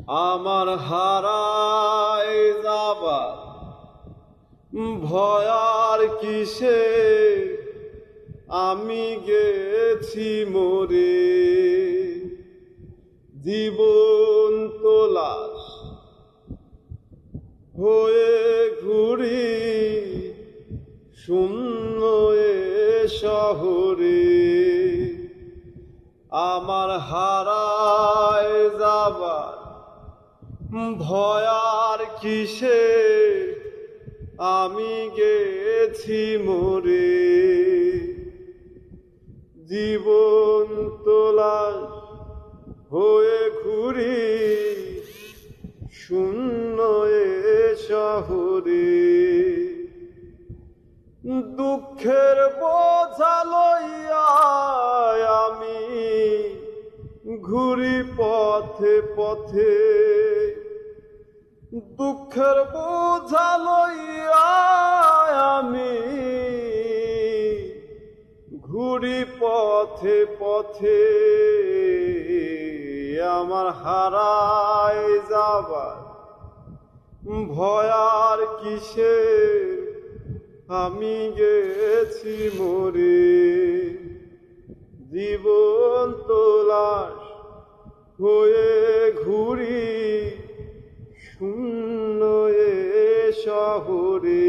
আমার হারায় যাবার ভয়ার কিসে আমি গেছি মরে। জীবন তোলাস হয়ে ঘুরি শূন্য এ শহরে। আমার হারায় যাবার ভয়ার কিসে আমি গেছি মরে। জীবন তোলাস হয়ে ঘুরি শূন্য এ শহরে। দুঃখের বোঝা লইয়া আমি ঘুরি পথে পথে। দুঃখের বোঝা লইয়া আমি ঘুরি পথে পথে। আমার হারায় যাবার ভয়ার কিসে আমি গেছি মরে। জীবন তোলাস হয়ে ঘুরি শূন্য এ শহরে।